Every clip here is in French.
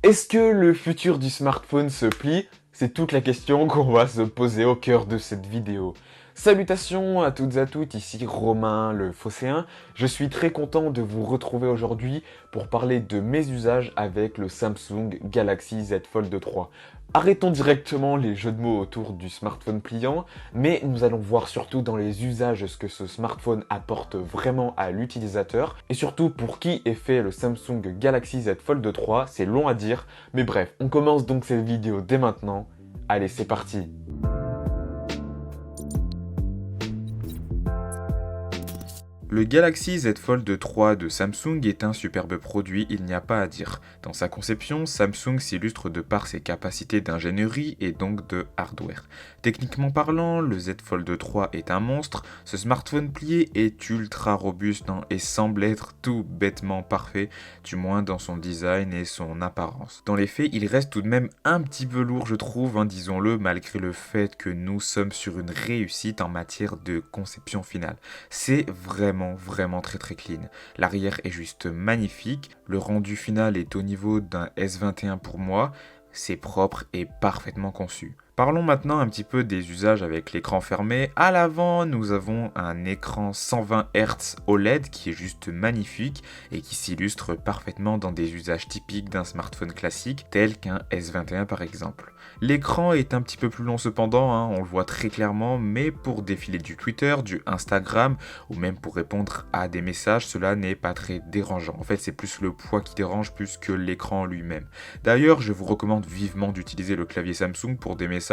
Est-ce que le futur du smartphone se plie? C'est toute la question qu'on va se poser au cœur de cette vidéo. Salutations à toutes et à tous, ici Romain le Phocéen. Je suis très content de vous retrouver aujourd'hui pour parler de mes usages avec le Samsung Galaxy Z Fold 3. Arrêtons directement les jeux de mots autour du smartphone pliant, mais nous allons voir surtout dans les usages ce que ce smartphone apporte vraiment à l'utilisateur, et surtout pour qui est fait le Samsung Galaxy Z Fold 3, c'est long à dire, mais bref, on commence donc cette vidéo dès maintenant. Allez, c'est parti! Le Galaxy Z Fold 3 de Samsung est un superbe produit, il n'y a pas à dire. Dans sa conception, Samsung s'illustre de par ses capacités d'ingénierie et donc de hardware. Techniquement parlant, le Z Fold 3 est un monstre, ce smartphone plié est ultra robuste et semble être tout bêtement parfait, du moins dans son design et son apparence. Dans les faits, il reste tout de même un petit peu lourd je trouve, disons-le, malgré le fait que nous sommes sur une réussite en matière de conception finale. C'est vraiment très clean. L'arrière est juste magnifique, le rendu final est au niveau d'un S21 pour moi, c'est propre et parfaitement conçu. Parlons maintenant un petit peu des usages avec l'écran fermé. À l'avant, nous avons un écran 120 Hz OLED qui est juste magnifique et qui s'illustre parfaitement dans des usages typiques d'un smartphone classique tel qu'un S21 par exemple. L'écran est un petit peu plus long cependant, on le voit très clairement, mais pour défiler du Twitter, du Instagram ou même pour répondre à des messages, cela n'est pas très dérangeant. En fait, c'est plus le poids qui dérange plus que l'écran lui-même. D'ailleurs, je vous recommande vivement d'utiliser le clavier Samsung pour des messages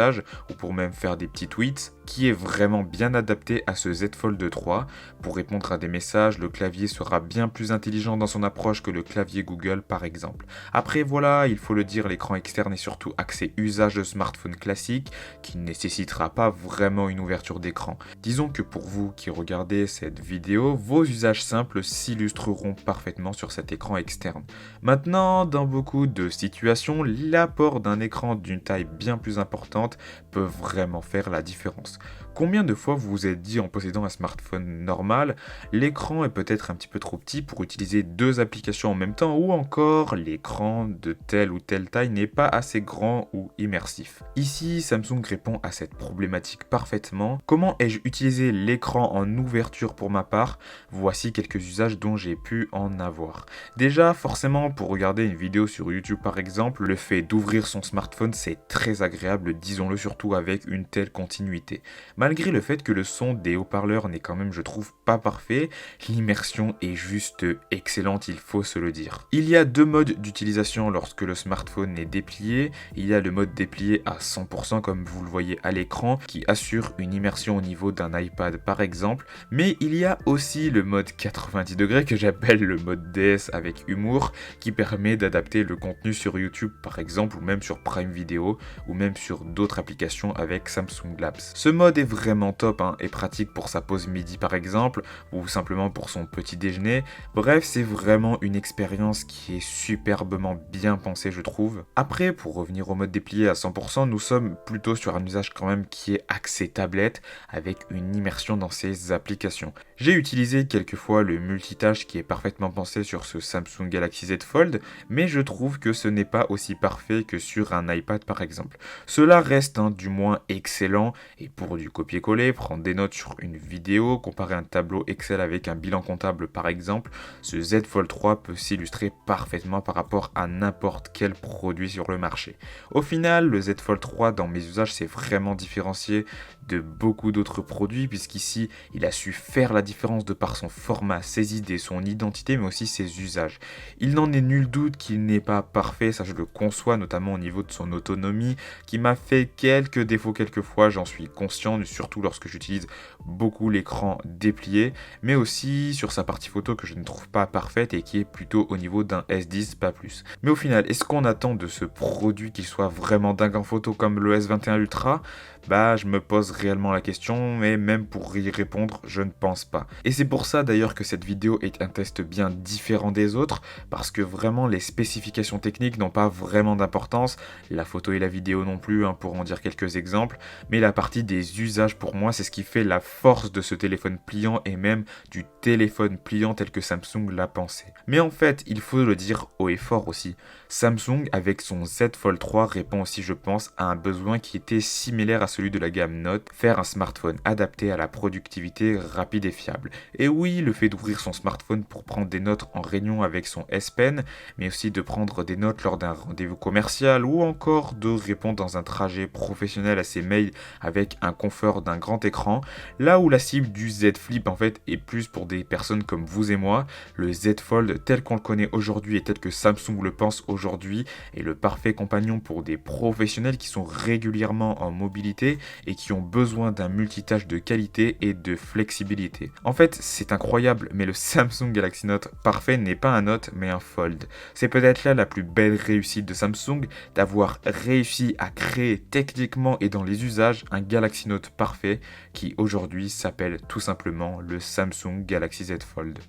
ou pour même faire des petits tweets, qui est vraiment bien adapté à ce Z Fold 3. Pour répondre à des messages, le clavier sera bien plus intelligent dans son approche que le clavier Google par exemple. Après voilà, il faut le dire, l'écran externe est surtout axé usage de smartphone classique, qui ne nécessitera pas vraiment une ouverture d'écran. Disons que pour vous qui regardez cette vidéo, vos usages simples s'illustreront parfaitement sur cet écran externe. Maintenant, dans beaucoup de situations, l'apport d'un écran d'une taille bien plus importante peut vraiment faire la différence. Combien de fois vous vous êtes dit en possédant un smartphone normal, l'écran est peut-être un petit peu trop petit pour utiliser deux applications en même temps, ou encore l'écran de telle ou telle taille n'est pas assez grand ou immersif. Ici, Samsung répond à cette problématique parfaitement. Comment ai-je utilisé l'écran en ouverture pour ma part? Voici quelques usages dont j'ai pu en avoir. Déjà, forcément, pour regarder une vidéo sur YouTube par exemple, le fait d'ouvrir son smartphone c'est très agréable, disons-le, surtout avec une telle continuité. Malgré le fait que le son des haut-parleurs n'est quand même, je trouve, pas parfait, l'immersion est juste excellente, il faut se le dire. Il y a deux modes d'utilisation lorsque le smartphone est déplié. Il y a le mode déplié à 100% comme vous le voyez à l'écran, qui assure une immersion au niveau d'un iPad par exemple, mais il y a aussi le mode 90 degrés que j'appelle le mode DS avec humour, qui permet d'adapter le contenu sur YouTube par exemple, ou même sur Prime Video, ou même sur d'autres applications avec Samsung Labs. Ce mode est vraiment top et pratique pour sa pause midi par exemple, ou simplement pour son petit déjeuner. Bref, c'est vraiment une expérience qui est superbement bien pensée je trouve. Après, pour revenir au mode déplié à 100%, nous sommes plutôt sur un usage quand même qui est axé tablette, avec une immersion dans ses applications. J'ai utilisé quelques fois le multitâche qui est parfaitement pensé sur ce Samsung Galaxy Z Fold, mais je trouve que ce n'est pas aussi parfait que sur un iPad par exemple. Cela reste du moins excellent, et pour du copier-coller, prendre des notes sur une vidéo, comparer un tableau Excel avec un bilan comptable par exemple, ce Z Fold 3 peut s'illustrer parfaitement par rapport à n'importe quel produit sur le marché. Au final, le Z Fold 3 dans mes usages s'est vraiment différencié de beaucoup d'autres produits, puisqu'ici il a su faire la différence de par son format, ses idées, son identité, mais aussi ses usages. Il n'en est nul doute qu'il n'est pas parfait, ça je le conçois, notamment au niveau de son autonomie, qui m'a fait quelques défauts quelquefois, j'en suis conscient, surtout lorsque j'utilise beaucoup l'écran déplié, mais aussi sur sa partie photo que je ne trouve pas parfaite et qui est plutôt au niveau d'un S10, pas plus. Mais au final, est-ce qu'on attend de ce produit qu'il soit vraiment dingue en photo comme le S21 Ultra? Je me pose réellement la question, mais même pour y répondre, je ne pense pas. Et c'est pour ça d'ailleurs que cette vidéo est un test bien différent des autres, parce que vraiment les spécifications techniques n'ont pas vraiment d'importance, la photo et la vidéo non plus, pour en dire quelques exemples, mais la partie des usages pour moi, c'est ce qui fait la force de ce téléphone pliant et même du téléphone pliant tel que Samsung l'a pensé. Mais en fait, il faut le dire haut et fort aussi, Samsung avec son Z Fold 3 répond aussi, je pense, à un besoin qui était similaire à celui de la gamme Note, faire un smartphone adapté à la productivité rapide et fiable. Et oui, le fait d'ouvrir son smartphone pour prendre des notes en réunion avec son S Pen, mais aussi de prendre des notes lors d'un rendez-vous commercial ou encore de répondre dans un trajet professionnel à ses mails avec un confort d'un grand écran, là où la cible du Z Flip en fait est plus pour des personnes comme vous et moi, le Z Fold tel qu'on le connaît aujourd'hui et tel que Samsung le pense aujourd'hui est le parfait compagnon pour des professionnels qui sont régulièrement en mobilité et qui ont besoin d'un multitâche de qualité et de flexibilité. En fait, c'est incroyable, mais le Samsung Galaxy Note parfait n'est pas un Note mais un Fold. C'est peut-être là la plus belle réussite de Samsung d'avoir réussi à créer techniquement et dans les usages un Galaxy Note parfait qui aujourd'hui s'appelle tout simplement le Samsung Galaxy Z Fold.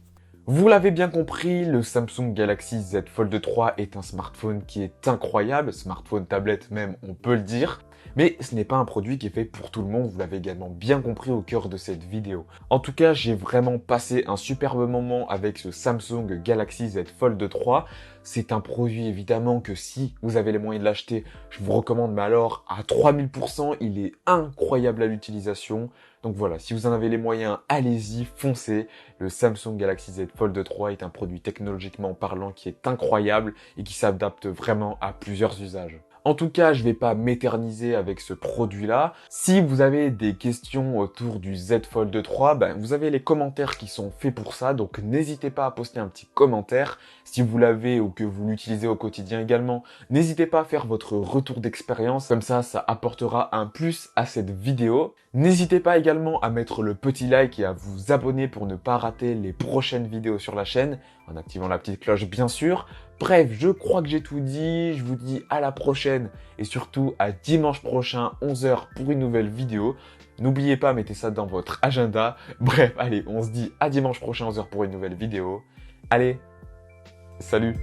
Vous l'avez bien compris, le Samsung Galaxy Z Fold 3 est un smartphone qui est incroyable, smartphone tablette même, on peut le dire. Mais ce n'est pas un produit qui est fait pour tout le monde, vous l'avez également bien compris au cœur de cette vidéo. En tout cas, j'ai vraiment passé un superbe moment avec ce Samsung Galaxy Z Fold 3. C'est un produit évidemment que si vous avez les moyens de l'acheter, je vous recommande, mais alors à 3000%, il est incroyable à l'utilisation. Donc voilà, si vous en avez les moyens, allez-y, foncez. Le Samsung Galaxy Z Fold 3 est un produit technologiquement parlant qui est incroyable et qui s'adapte vraiment à plusieurs usages. En tout cas, je ne vais pas m'éterniser avec ce produit-là. Si vous avez des questions autour du Z Fold 3, vous avez les commentaires qui sont faits pour ça. Donc n'hésitez pas à poster un petit commentaire. Si vous l'avez ou que vous l'utilisez au quotidien également, n'hésitez pas à faire votre retour d'expérience. Comme ça apportera un plus à cette vidéo. N'hésitez pas également à mettre le petit like et à vous abonner pour ne pas rater les prochaines vidéos sur la chaîne, en activant la petite cloche bien sûr. Bref, je crois que j'ai tout dit, je vous dis à la prochaine et surtout à dimanche prochain 11h pour une nouvelle vidéo. N'oubliez pas, mettez ça dans votre agenda. Bref, allez, on se dit à dimanche prochain 11h pour une nouvelle vidéo. Allez, salut!